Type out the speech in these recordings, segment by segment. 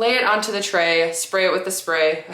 lay it onto the tray, spray it with the spray.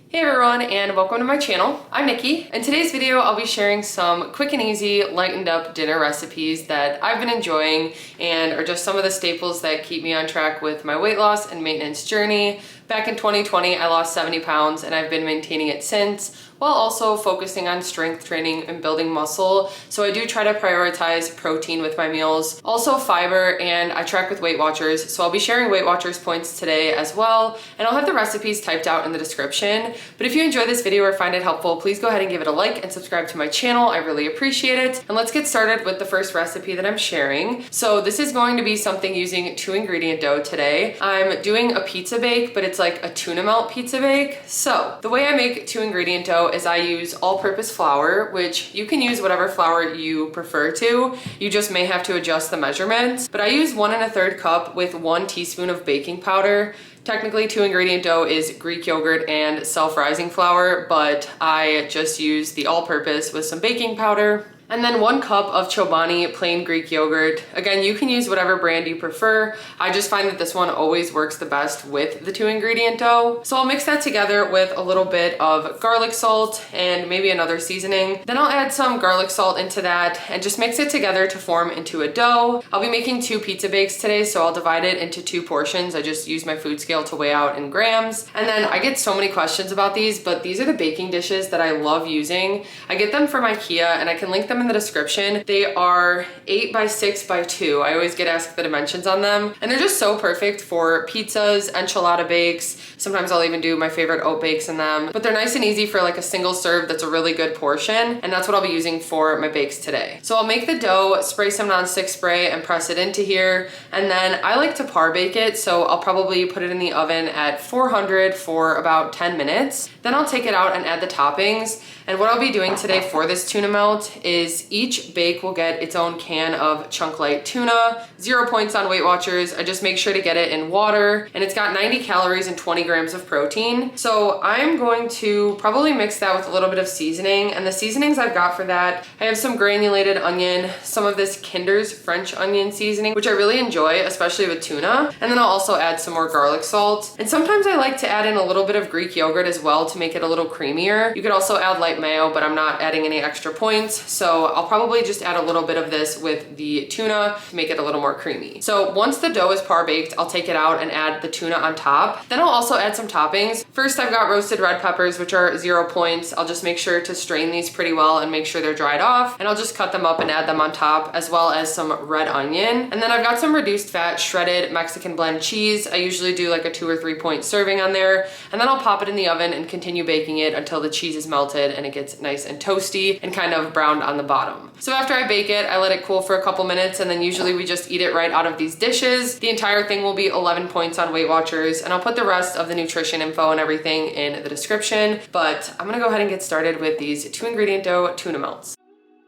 Hey everyone, and welcome to my channel. I'm Nikki. In today's video, I'll be sharing some quick and easy, lightened up dinner recipes that I've been enjoying and are just some of the staples that keep me on track with my weight loss and maintenance journey. Back in 2020, I lost 70 pounds and I've been maintaining it since, while also focusing on strength training and building muscle. So I do try to prioritize protein with my meals, also fiber, and I track with WeightWatchers. So I'll be sharing WeightWatchers points today as well, and I'll have the recipes typed out in the description. But if you enjoy this video or find it helpful, please go ahead and give it a like and subscribe to my channel. I really appreciate it. And let's get started with the first recipe that I'm sharing. So this is going to be something using 2-ingredient dough today. I'm doing a pizza bake, but it's like a tuna melt pizza bake. So the way I make 2-ingredient dough is I use all-purpose flour, which you can use whatever flour you prefer to. You just may have to adjust the measurements. But I use 1 1/3 cup with 1 teaspoon of baking powder. Technically, 2-ingredient dough is Greek yogurt and self-rising flour, but I just use the all-purpose with some baking powder. And then 1 cup of Chobani plain Greek yogurt. Again, you can use whatever brand you prefer. I just find that this one always works the best with the 2-ingredient dough. So I'll mix that together with a little bit of garlic salt and maybe another seasoning. Then I'll add some garlic salt into that and just mix it together to form into a dough. I'll be making 2 pizza bakes today, so I'll divide it into 2 portions. I just use my food scale to weigh out in grams. And then I get so many questions about these, but these are the baking dishes that I love using. I get them from IKEA and I can link them in the description. They are 8 by 6 by 2. I always get asked the dimensions on them, and they're just so perfect for pizzas, enchilada bakes. Sometimes I'll even do my favorite oat bakes in them, but they're nice and easy for like a single serve that's a really good portion, and that's what I'll be using for my bakes today. So I'll make the dough, spray some nonstick spray, and press it into here, and then I like to par bake it, so I'll probably put it in the oven at 400 for about 10 minutes. Then I'll take it out and add the toppings. And what I'll be doing today for this tuna melt is each bake will get its own can of chunk light tuna, 0 points on WeightWatchers. I just make sure to get it in water, and it's got 90 calories and 20 grams of protein. So I'm going to probably mix that with a little bit of seasoning, and the seasonings I've got for that, I have some granulated onion, some of this Kinder's French onion seasoning, which I really enjoy, especially with tuna, and then I'll also add some more garlic salt. And sometimes I like to add in a little bit of Greek yogurt as well to make it a little creamier. You could also add light mayo, but I'm not adding any extra points, so I'll probably just add a little bit of this with the tuna to make it a little more creamy. So once the dough is par baked, I'll take it out and add the tuna on top. Then I'll also add some toppings. First, I've got roasted red peppers, which are 0 points. I'll just make sure to strain these pretty well and make sure they're dried off, and I'll just cut them up and add them on top, as well as some red onion. And then I've got some reduced fat shredded Mexican blend cheese. I usually do like a 2 or 3 point serving on there, and then I'll pop it in the oven and continue baking it until the cheese is melted and it gets nice and toasty and kind of browned on the bottom. So after I bake it, I let it cool for a couple minutes, and then usually we just eat it right out of these dishes. The entire thing will be 11 points on WeightWatchers, and I'll put the rest of the nutrition info and everything in the description. But I'm gonna go ahead and get started with these 2-ingredient dough tuna melts.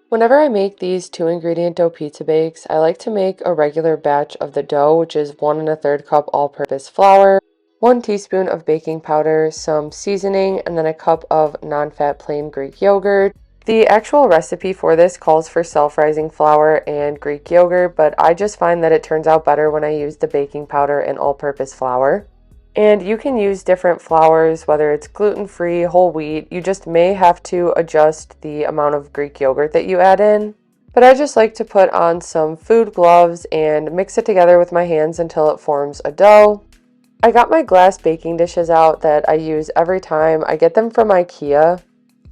Whenever I make these 2-ingredient dough pizza bakes, I like to make a regular batch of the dough, which is 1 1/3 cup all-purpose flour, 1 teaspoon of baking powder, some seasoning, and then a cup of non-fat plain Greek yogurt. The actual recipe for this calls for self-rising flour and Greek yogurt, but I just find that it turns out better when I use the baking powder and all-purpose flour. And you can use different flours, whether it's gluten-free, whole wheat. You just may have to adjust the amount of Greek yogurt that you add in. But I just like to put on some food gloves and mix it together with my hands until it forms a dough. I got my glass baking dishes out that I use every time. I get them from IKEA,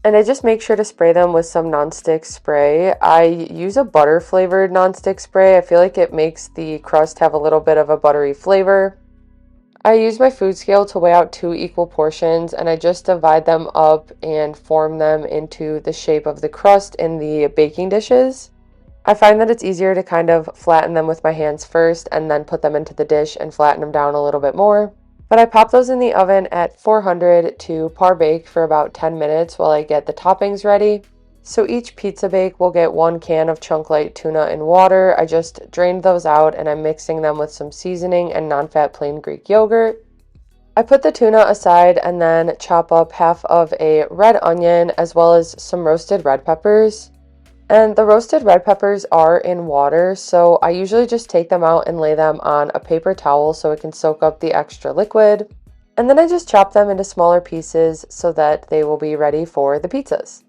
and I just make sure to spray them with some nonstick spray. I use a butter flavored nonstick spray. I feel like it makes the crust have a little bit of a buttery flavor. I use my food scale to weigh out 2 equal portions, and I just divide them up and form them into the shape of the crust in the baking dishes. I find that it's easier to kind of flatten them with my hands first and then put them into the dish and flatten them down a little bit more. But I pop those in the oven at 400 to par bake for about 10 minutes while I get the toppings ready. So each pizza bake will get 1 can of chunk light tuna in water. I just drained those out and I'm mixing them with some seasoning and non-fat plain Greek yogurt. I put the tuna aside and then chop up half of a red onion as well as some roasted red peppers. And the roasted red peppers are in water, so I usually just take them out and lay them on a paper towel so it can soak up the extra liquid. And then I just chop them into smaller pieces so that they will be ready for the pizzas.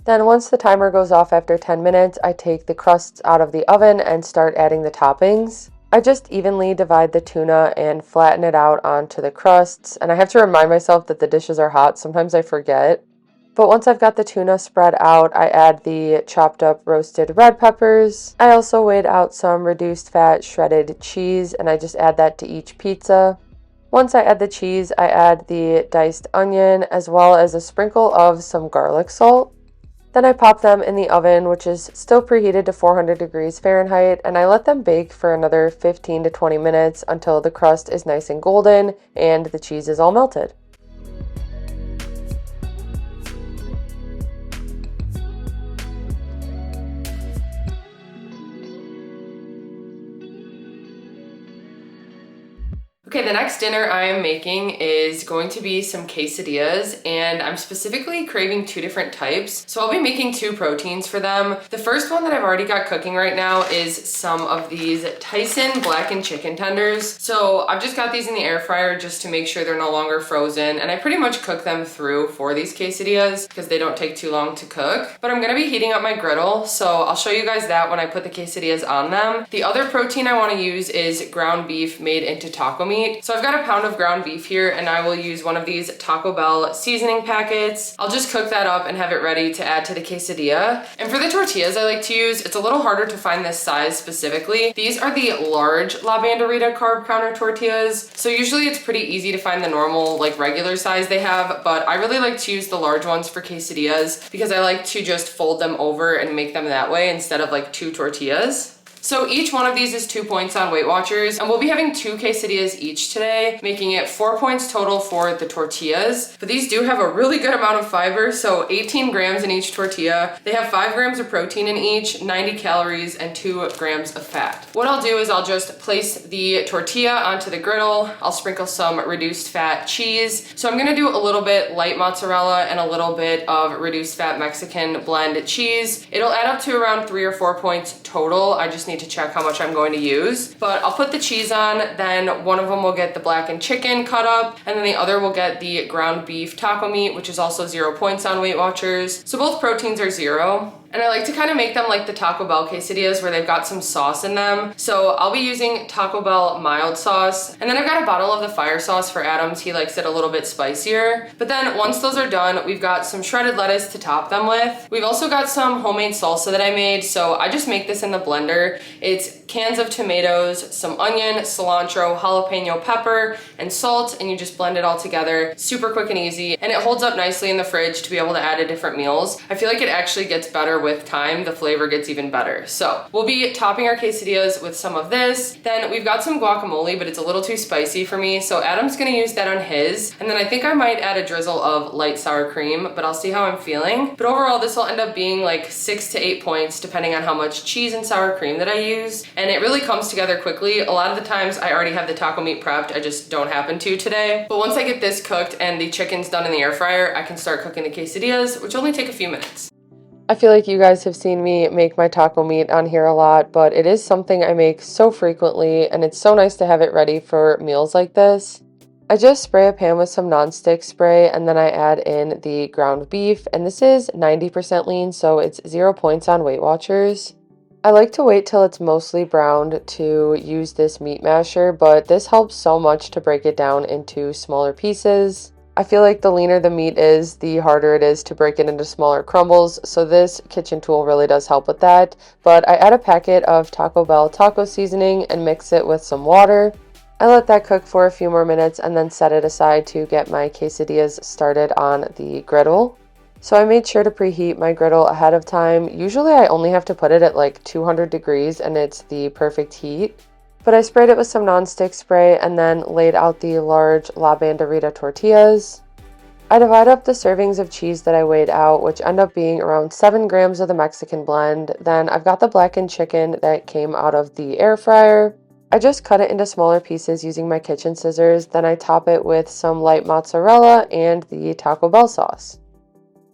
Then once the timer goes off after 10 minutes, I take the crusts out of the oven and start adding the toppings. I just evenly divide the tuna and flatten it out onto the crusts, and I have to remind myself that the dishes are hot. Sometimes I forget. But once I've got the tuna spread out, I add the chopped up roasted red peppers. I also weighed out some reduced fat shredded cheese, and I just add that to each pizza. Once I add the cheese, I add the diced onion as well as a sprinkle of some garlic salt. Then I pop them in the oven, which is still preheated to 400 degrees Fahrenheit, and I let them bake for another 15 to 20 minutes until the crust is nice and golden and the cheese is all melted. Okay, the next dinner I am making is going to be some quesadillas, and I'm specifically craving two different types. So I'll be making two proteins for them. The first one that I've already got cooking right now is some of these Tyson blackened chicken tenders. So I've just got these in the air fryer just to make sure they're no longer frozen, and I pretty much cook them through for these quesadillas because they don't take too long to cook. But I'm gonna be heating up my griddle, so I'll show you guys that when I put the quesadillas on them. The other protein I wanna use is ground beef made into taco meat. So I've got a pound of ground beef here, and I will use one of these Taco Bell seasoning packets. I'll just cook that up and have it ready to add to the quesadilla. And for the tortillas I like to use, it's a little harder to find this size specifically. These are the large La Banderita carb counter tortillas. So usually it's pretty easy to find the normal, like regular size they have, but I really like to use the large ones for quesadillas because I like to just fold them over and make them that way instead of like two tortillas. So each one of these is 2 points on WeightWatchers, and we'll be having two quesadillas each today, making it 4 points total for the tortillas. But these do have a really good amount of fiber, so 18 grams in each tortilla. They have 5 grams of protein in each, 90 calories, and 2 grams of fat. What I'll do is I'll just place the tortilla onto the griddle. I'll sprinkle some reduced fat cheese. So I'm gonna do a little bit light mozzarella and a little bit of reduced fat Mexican blend cheese. It'll add up to around 3 or 4 points total. I just need to check how much I'm going to use. But I'll put the cheese on, then one of them will get the blackened chicken cut up, and then the other will get the ground beef taco meat, which is also 0 points on WeightWatchers. So both proteins are 0. And I like to kind of make them like the Taco Bell quesadillas where they've got some sauce in them. So I'll be using Taco Bell mild sauce. And then I've got a bottle of the fire sauce for Adams. He likes it a little bit spicier. But then once those are done, we've got some shredded lettuce to top them with. We've also got some homemade salsa that I made. So I just make this in the blender. It's cans of tomatoes, some onion, cilantro, jalapeno pepper, and salt. And you just blend it all together. Super quick and easy. And it holds up nicely in the fridge to be able to add to different meals. I feel like it actually gets better with time. The flavor gets even better. So we'll be topping our quesadillas with some of this. Then we've got some guacamole, but it's a little too spicy for me. So Adam's gonna use that on his. And then I think I might add a drizzle of light sour cream, but I'll see how I'm feeling. But overall, this will end up being like 6 to 8 points, depending on how much cheese and sour cream that I use. And it really comes together quickly. A lot of the times I already have the taco meat prepped. I just don't happen to today. But once I get this cooked and the chicken's done in the air fryer, I can start cooking the quesadillas, which only take a few minutes. I feel like you guys have seen me make my taco meat on here a lot, but it is something I make so frequently, and it's so nice to have it ready for meals like this. I just spray a pan with some nonstick spray, and then I add in the ground beef, and this is 90% lean, so it's 0 points on WeightWatchers. I like to wait till it's mostly browned to use this meat masher, but this helps so much to break it down into smaller pieces. I feel like the leaner the meat is, the harder it is to break it into smaller crumbles, so this kitchen tool really does help with that. But I add a packet of Taco Bell taco seasoning and mix it with some water. I let that cook for a few more minutes and then set it aside to get my quesadillas started on the griddle. So I made sure to preheat my griddle ahead of time. Usually I only have to put it at like 200 degrees and it's the perfect heat. But I sprayed it with some nonstick spray and then laid out the large La Banderita tortillas. I divide up the servings of cheese that I weighed out, which end up being around 7 grams of the Mexican blend. Then I've got the blackened chicken that came out of the air fryer. I just cut it into smaller pieces using my kitchen scissors. Then I top it with some light mozzarella and the Taco Bell sauce.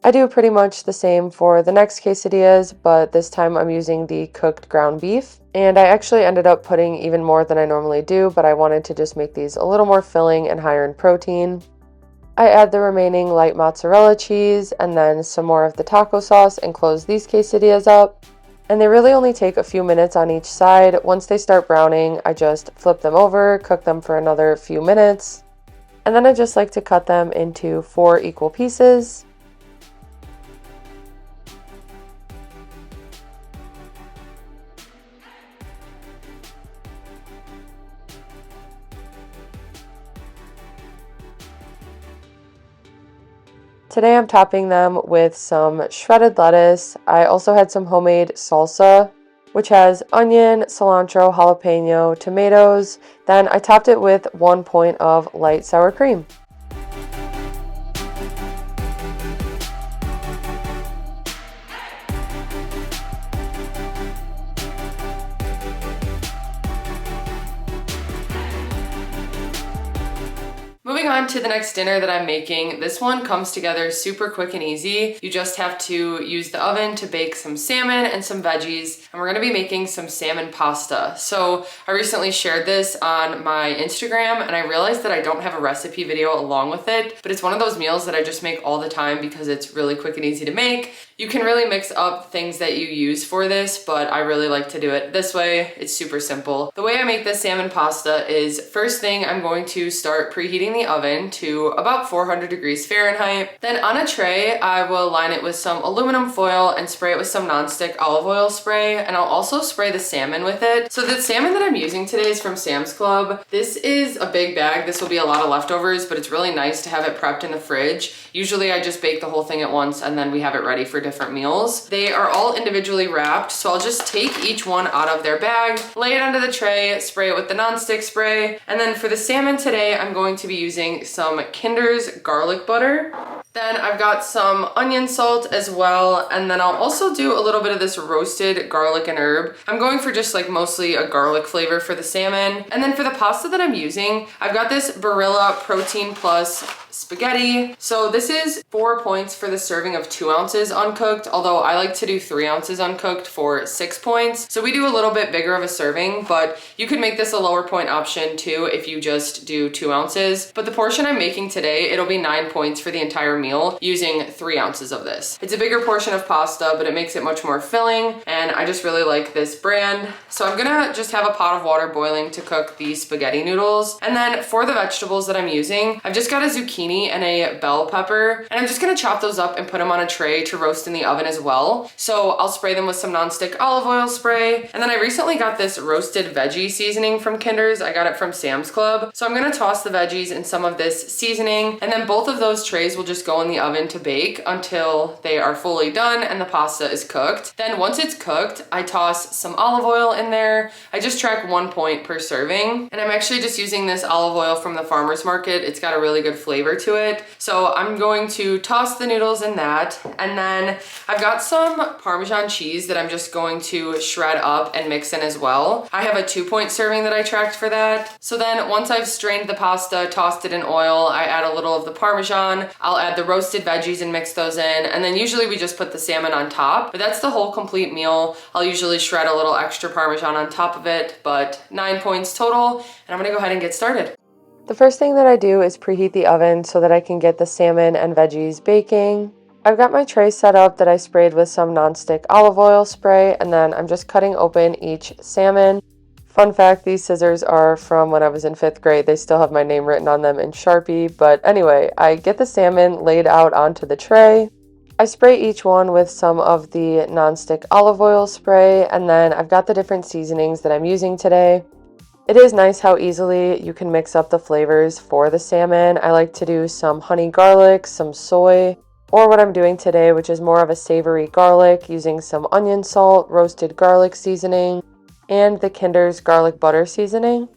I do pretty much the same for the next quesadillas, but this time I'm using the cooked ground beef. And I actually ended up putting even more than I normally do, but I wanted to just make these a little more filling and higher in protein. I add the remaining light mozzarella cheese and then some more of the taco sauce and close these quesadillas up. And they really only take a few minutes on each side. Once they start browning, I just flip them over, cook them for another few minutes. And then I just like to cut them into 4 equal pieces. Today I'm topping them with some shredded lettuce. I also had some homemade salsa, which has onion, cilantro, jalapeno, tomatoes. Then I topped it with 1 point of light sour cream. Moving on to the next dinner that I'm making. This one comes together super quick and easy. You just have to use the oven to bake some salmon and some veggies, and we're gonna be making some salmon pasta. So I recently shared this on my Instagram, and I realized that I don't have a recipe video along with it, but it's one of those meals that I just make all the time because it's really quick and easy to make. You can really mix up things that you use for this, but I really like to do it this way. It's super simple. The way I make this salmon pasta is, first thing, I'm going to start preheating the oven to about 400 degrees Fahrenheit. Then on a tray, I will line it with some aluminum foil and spray it with some nonstick olive oil spray, and I'll also spray the salmon with it. So the salmon that I'm using today is from Sam's Club. This is a big bag. This will be a lot of leftovers, but it's really nice to have it prepped in the fridge. Usually I just bake the whole thing at once and then we have it ready for different meals. They are all individually wrapped, so I'll just take each one out of their bag, lay it onto the tray, spray it with the nonstick spray, and then for the salmon today, I'm going to be using some Kinder's garlic butter. Then I've got some onion salt as well, and then I'll also do a little bit of this roasted garlic and herb. I'm going for just like mostly a garlic flavor for the salmon. And then for the pasta that I'm using, I've got this Barilla Protein Plus spaghetti. So this is 4 points for the serving of 2 ounces uncooked, although I like to do 3 ounces uncooked for 6 points. So we do a little bit bigger of a serving, but you could make this a lower point option too if you just do 2 ounces. But the portion I'm making today, it'll be 9 points for the entire meal using 3 ounces of this. It's a bigger portion of pasta, but it makes it much more filling, and I just really like this brand. So I'm gonna just have a pot of water boiling to cook the spaghetti noodles. And then for the vegetables that I'm using, I've just got a zucchini and a bell pepper, and I'm just gonna chop those up and put them on a tray to roast in the oven as well. So I'll spray them with some nonstick olive oil spray. And then I recently got this roasted veggie seasoning from Kinder's. I got it from Sam's Club. So I'm gonna toss the veggies in some of this seasoning, and then both of those trays will just go in the oven to bake until they are fully done and the pasta is cooked. Then once it's cooked, I toss some olive oil in there. I just track 1 point per serving, and I'm actually just using this olive oil from the farmer's market. It's got a really good flavor to it. So I'm going to toss the noodles in that, and then I've got some Parmesan cheese that I'm just going to shred up and mix in as well. I have a 2 point serving that I tracked for that. So then once I've strained the pasta, tossed it in oil, I add a little of the Parmesan, I'll add the roasted veggies and mix those in, and then usually we just put the salmon on top, but that's the whole complete meal. I'll usually shred a little extra Parmesan on top of it, but 9 points total, and I'm gonna go ahead and get started. The first thing that I do is preheat the oven so that I can get the salmon and veggies baking. I've got my tray set up that I sprayed with some nonstick olive oil spray, and then I'm just cutting open each salmon. Fun fact, these scissors are from when I was in 5th grade. They still have my name written on them in Sharpie, but anyway, I get the salmon laid out onto the tray. I spray each one with some of the nonstick olive oil spray, and then I've got the different seasonings that I'm using today. It is nice how easily you can mix up the flavors for the salmon. I like to do some honey garlic, some soy, or what I'm doing today, which is more of a savory garlic, using some onion salt, roasted garlic seasoning, and the Kinder's garlic butter seasoning.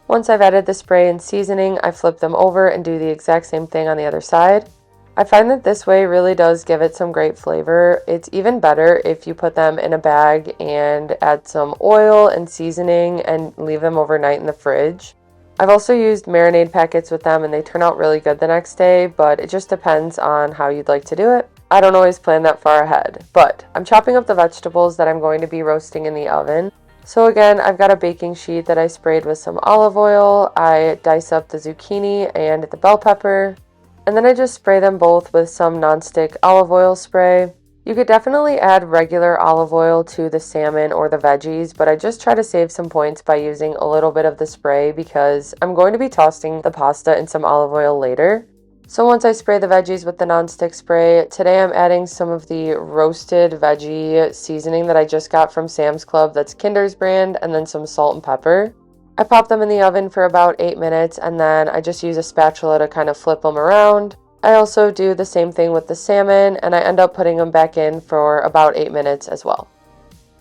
Once I've added the spray and seasoning, I flip them over and do the exact same thing on the other side. I find that this way really does give it some great flavor. It's even better if you put them in a bag and add some oil and seasoning and leave them overnight in the fridge. I've also used marinade packets with them and they turn out really good the next day, but it just depends on how you'd like to do it. I don't always plan that far ahead, but I'm chopping up the vegetables that I'm going to be roasting in the oven. So again, I've got a baking sheet that I sprayed with some olive oil. I dice up the zucchini and the bell pepper, and then I just spray them both with some nonstick olive oil spray. You could definitely add regular olive oil to the salmon or the veggies, but I just try to save some points by using a little bit of the spray because I'm going to be tossing the pasta in some olive oil later. So once I spray the veggies with the nonstick spray, today I'm adding some of the roasted veggie seasoning that I just got from Sam's Club, that's Kinder's brand, and then some salt and pepper. I pop them in the oven for about 8 minutes, and then I just use a spatula to kind of flip them around. I also do the same thing with the salmon, and I end up putting them back in for about 8 minutes as well.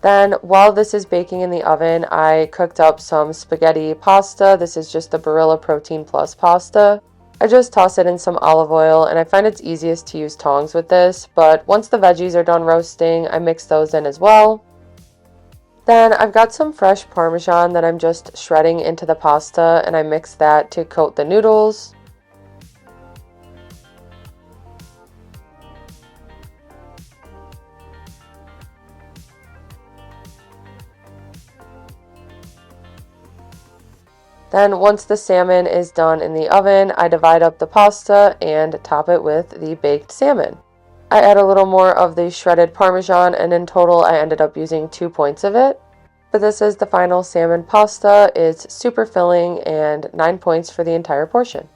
Then while this is baking in the oven, I cooked up some spaghetti pasta. This is just the Barilla Protein Plus pasta. I just toss it in some olive oil, and I find it's easiest to use tongs with this, but once the veggies are done roasting, I mix those in as well. Then I've got some fresh Parmesan that I'm just shredding into the pasta, and I mix that to coat the noodles. Then once the salmon is done in the oven, I divide up the pasta and top it with the baked salmon. I add a little more of the shredded Parmesan, and in total I ended up using 2 points of it. But this is the final salmon pasta. It's super filling and 9 points for the entire portion.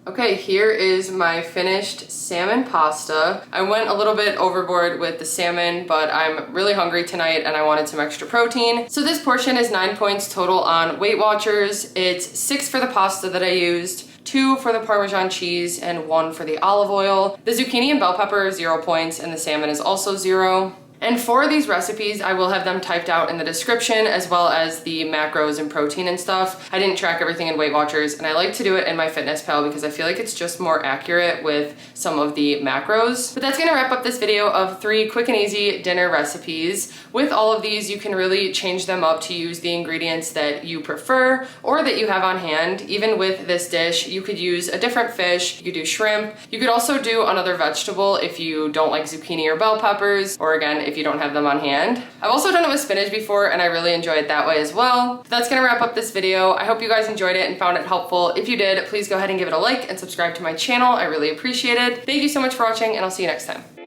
Okay, here is my finished salmon pasta. I went a little bit overboard with the salmon, but I'm really hungry tonight and I wanted some extra protein. So this portion is 9 points total on WeightWatchers. It's 6 for the pasta that I used, 2 for the Parmesan cheese, and 1 for the olive oil. The zucchini and bell pepper are 0 points, and the salmon is also 0. And for these recipes, I will have them typed out in the description, as well as the macros and protein and stuff. I didn't track everything in WeightWatchers, and I like to do it in MyFitnessPal because I feel like it's just more accurate with some of the macros. But that's gonna wrap up this video of 3 quick and easy dinner recipes. With all of these, you can really change them up to use the ingredients that you prefer or that you have on hand. Even with this dish, you could use a different fish. You could do shrimp. You could also do another vegetable if you don't like zucchini or bell peppers, or again, if you don't have them on hand. I've also done it with spinach before, and I really enjoy it that way as well. But that's gonna wrap up this video. I hope you guys enjoyed it and found it helpful. If you did, please go ahead and give it a like and subscribe to my channel. I really appreciate it. Thank you so much for watching, and I'll see you next time.